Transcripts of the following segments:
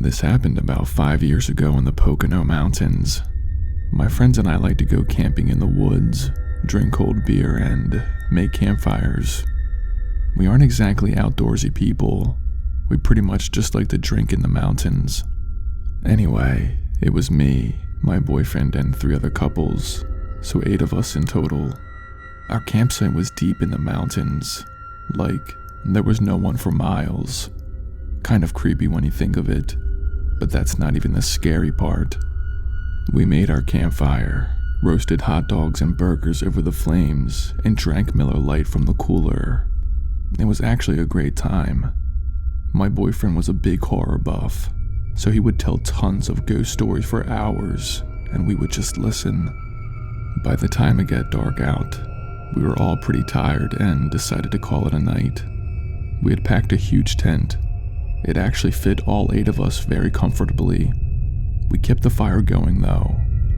This happened about 5 years ago in the Pocono Mountains. My friends and I like to go camping in the woods, drink cold beer, and make campfires. We aren't exactly outdoorsy people. We pretty much just like to drink in the mountains. Anyway, it was me, my boyfriend, and 3 other couples, so 8 of us in total. Our campsite was deep in the mountains. Like, there was no one for miles. Kind of creepy when you think of it, but that's not even the scary part. We made our campfire, roasted hot dogs and burgers over the flames, and drank Miller Lite from the cooler. It was actually a great time. My boyfriend was a big horror buff, so he would tell tons of ghost stories for hours, and we would just listen. By the time it got dark out, we were all pretty tired and decided to call it a night. We had packed a huge tent. It actually fit all 8 of us very comfortably. We kept the fire going though,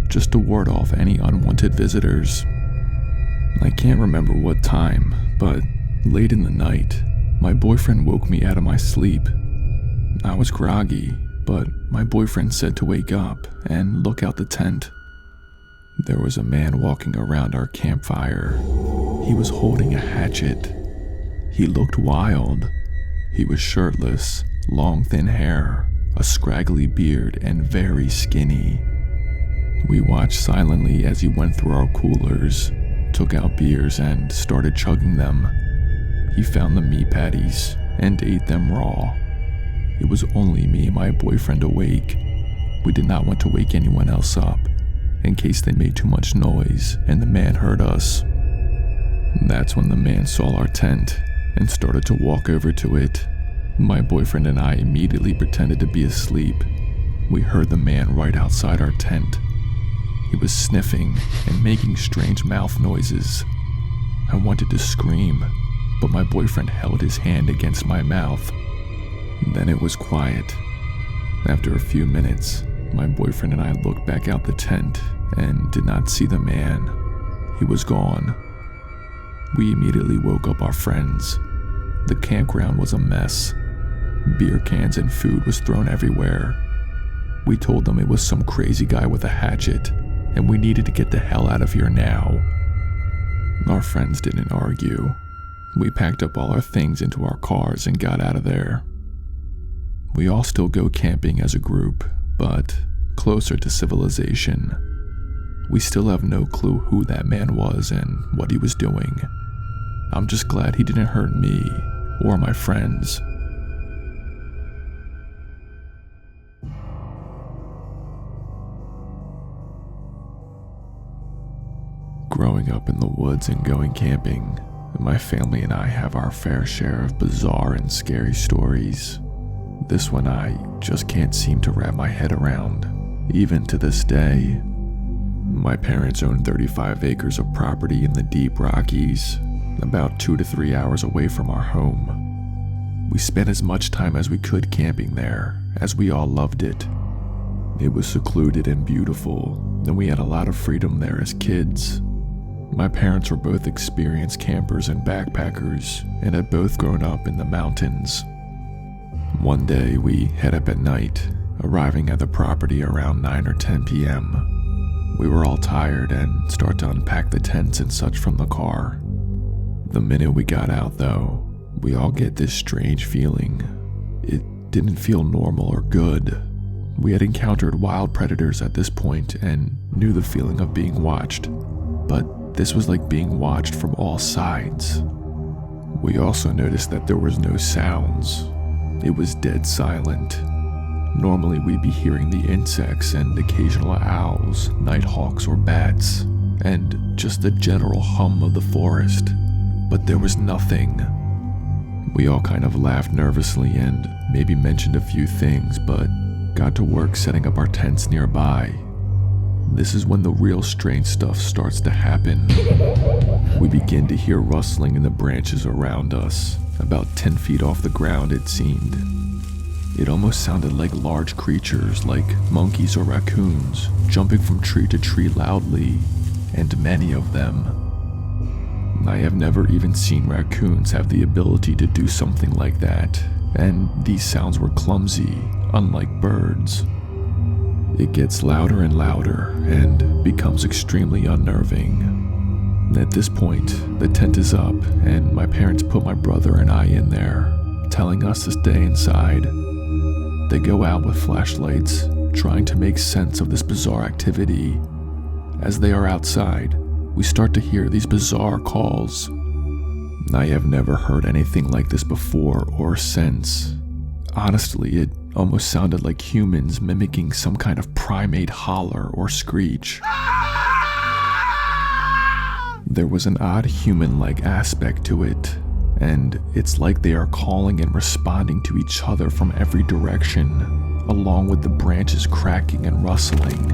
just to ward off any unwanted visitors. I can't remember what time, but late in the night, my boyfriend woke me out of my sleep. I was groggy, but my boyfriend said to wake up and look out the tent. There was a man walking around our campfire. He was holding a hatchet. He looked wild. He was shirtless, long thin hair, a scraggly beard, and very skinny. We watched silently as he went through our coolers, took out beers, and started chugging them. He found the meat patties and ate them raw. It was only me and my boyfriend awake. We did not want to wake anyone else up, in case they made too much noise and the man heard us. That's when the man saw our tent and started to walk over to it. My boyfriend and I immediately pretended to be asleep. We heard the man right outside our tent. He was sniffing and making strange mouth noises. I wanted to scream, but my boyfriend held his hand against my mouth. Then it was quiet. After a few minutes, my boyfriend and I looked back out the tent and did not see the man. He was gone. We immediately woke up our friends. The campground was a mess. Beer cans and food was thrown everywhere. We told them it was some crazy guy with a hatchet, and we needed to get the hell out of here now. Our friends didn't argue. We packed up all our things into our cars and got out of there. We all still go camping as a group, but closer to civilization. We still have no clue who that man was and what he was doing. I'm just glad he didn't hurt me or my friends. Growing up in the woods and going camping, my family and I have our fair share of bizarre and scary stories. This one I just can't seem to wrap my head around, even to this day. My parents own 35 acres of property in the deep Rockies, about 2 to 3 hours away from our home. We spent as much time as we could camping there, as we all loved it. It was secluded and beautiful, and we had a lot of freedom there as kids. My parents were both experienced campers and backpackers, and had both grown up in the mountains. One day, we head up at night, arriving at the property around 9 or 10 p.m. We were all tired and start to unpack the tents and such from the car. The minute we got out, though, we all get this strange feeling. It didn't feel normal or good. We had encountered wild predators at this point and knew the feeling of being watched, but this was like being watched from all sides. We also noticed that there was no sounds. It was dead silent. Normally we'd be hearing the insects and occasional owls, nighthawks, or bats, and just the general hum of the forest, but there was nothing. We all kind of laughed nervously and maybe mentioned a few things, but got to work setting up our tents nearby. This is when the real strange stuff starts to happen. We begin to hear rustling in the branches around us, about 10 feet off the ground it seemed. It almost sounded like large creatures, like monkeys or raccoons, jumping from tree to tree loudly, and many of them. I have never even seen raccoons have the ability to do something like that, and these sounds were clumsy, unlike birds. It gets louder and louder and becomes extremely unnerving. At this point, the tent is up and my parents put my brother and I in there, telling us to stay inside. They go out with flashlights, trying to make sense of this bizarre activity. As they are outside, we start to hear these bizarre calls. I have never heard anything like this before or since. Honestly, it almost sounded like humans mimicking some kind of primate holler or screech. There was an odd human-like aspect to it, and it's like they are calling and responding to each other from every direction, along with the branches cracking and rustling.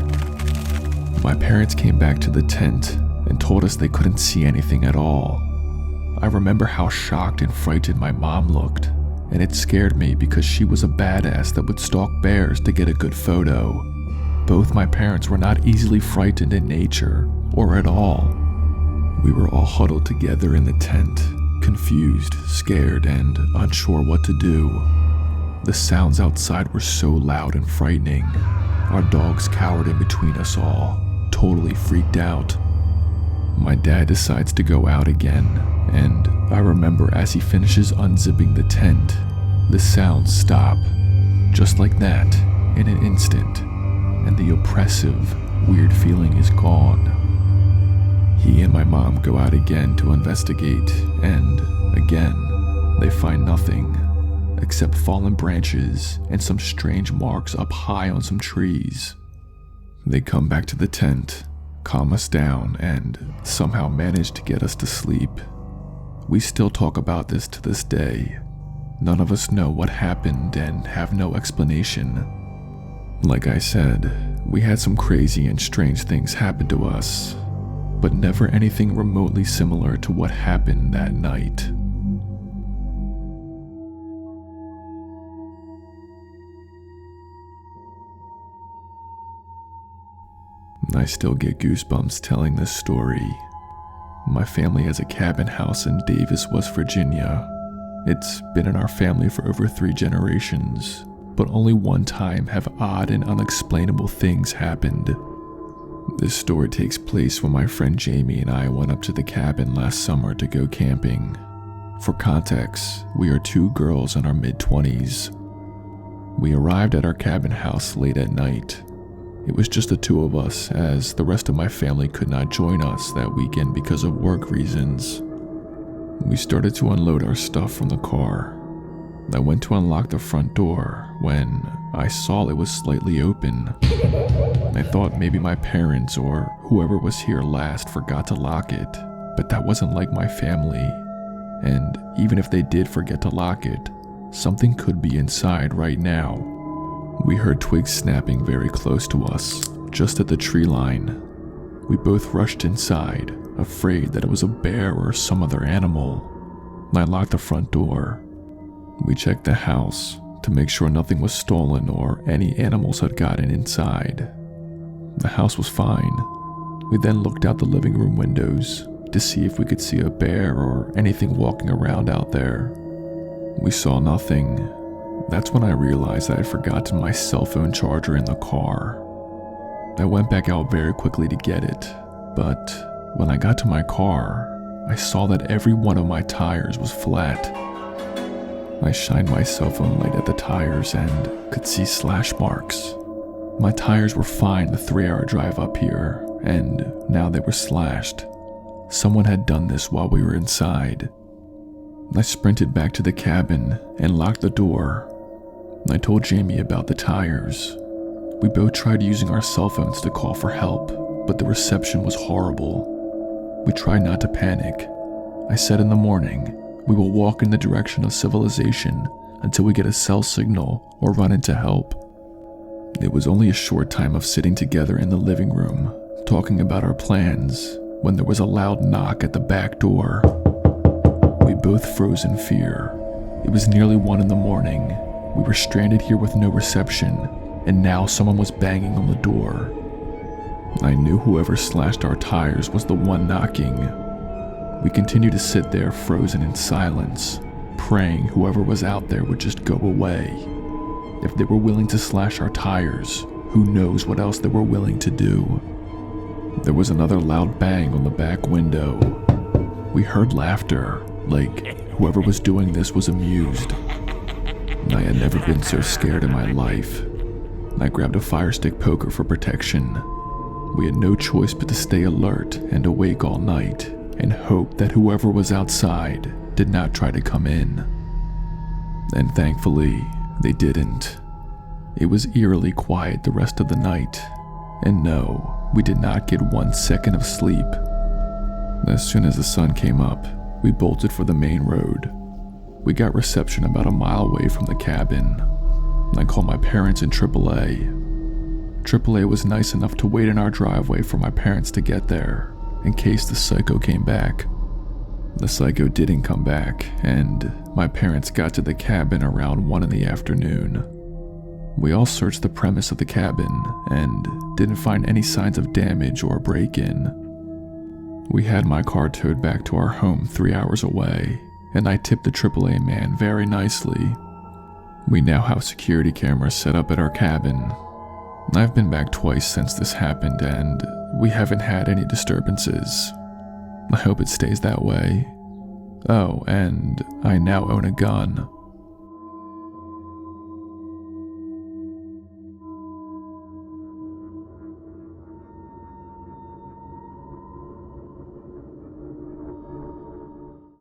My parents came back to the tent and told us they couldn't see anything at all. I remember how shocked and frightened my mom looked, and it scared me because she was a badass that would stalk bears to get a good photo. Both my parents were not easily frightened in nature, or at all. We were all huddled together in the tent, confused, scared, and unsure what to do. The sounds outside were so loud and frightening. Our dogs cowered in between us all, totally freaked out. My dad decides to go out again, and I remember as he finishes unzipping the tent, the sounds stop, just like that, in an instant, and the oppressive, weird feeling is gone. He and my mom go out again to investigate, and again, they find nothing, except fallen branches and some strange marks up high on some trees. They come back to the tent, calm us down, and somehow manage to get us to sleep. We still talk about this to this day. None of us know what happened and have no explanation. Like I said, we had some crazy and strange things happen to us, but never anything remotely similar to what happened that night. I still get goosebumps telling this story. My family has a cabin house in Davis, West Virginia. It's been in our family for over 3 generations, but only one time have odd and unexplainable things happened. This story takes place when my friend Jamie and I went up to the cabin last summer to go camping. For context, we are 2 girls in our mid-20s. We arrived at our cabin house late at night. It was just the 2 of us, as the rest of my family could not join us that weekend because of work reasons. We started to unload our stuff from the car. I went to unlock the front door when I saw it was slightly open. I thought maybe my parents or whoever was here last forgot to lock it, but that wasn't like my family. And even if they did forget to lock it, something could be inside right now. We heard twigs snapping very close to us, just at the tree line. We both rushed inside, afraid that it was a bear or some other animal. I locked the front door. We checked the house to make sure nothing was stolen or any animals had gotten inside. The house was fine. We then looked out the living room windows to see if we could see a bear or anything walking around out there. We saw nothing. That's when I realized I had forgotten my cell phone charger in the car. I went back out very quickly to get it, but when I got to my car, I saw that every one of my tires was flat. I shined my cell phone light at the tires and could see slash marks. My tires were fine the 3-hour drive up here, and now they were slashed. Someone had done this while we were inside. I sprinted back to the cabin and locked the door. I told Jamie about the tires. We both tried using our cell phones to call for help, but the reception was horrible. We tried not to panic. I said in the morning, we will walk in the direction of civilization until we get a cell signal or run into help. It was only a short time of sitting together in the living room, talking about our plans, when there was a loud knock at the back door. We both froze in fear. It was nearly 1 a.m. We were stranded here with no reception, and now someone was banging on the door. I knew whoever slashed our tires was the one knocking. We continued to sit there frozen in silence, praying whoever was out there would just go away. If they were willing to slash our tires, who knows what else they were willing to do. There was another loud bang on the back window. We heard laughter, like whoever was doing this was amused. I had never been so scared in my life. I grabbed a fire stick poker for protection. We had no choice but to stay alert and awake all night and hope that whoever was outside did not try to come in. And thankfully, they didn't. It was eerily quiet the rest of the night, and no, we did not get 1 second of sleep. As soon as the sun came up, we bolted for the main road. We got reception about a mile away from the cabin. I called my parents in AAA. AAA was nice enough to wait in our driveway for my parents to get there, in case the psycho came back. The psycho didn't come back, and my parents got to the cabin around 1 in the afternoon. We all searched the premise of the cabin and didn't find any signs of damage or break-in. We had my car towed back to our home 3 hours away, and I tipped the AAA man very nicely. We now have security cameras set up at our cabin. I've been back twice since this happened, and we haven't had any disturbances. I hope it stays that way. Oh, and I now own a gun.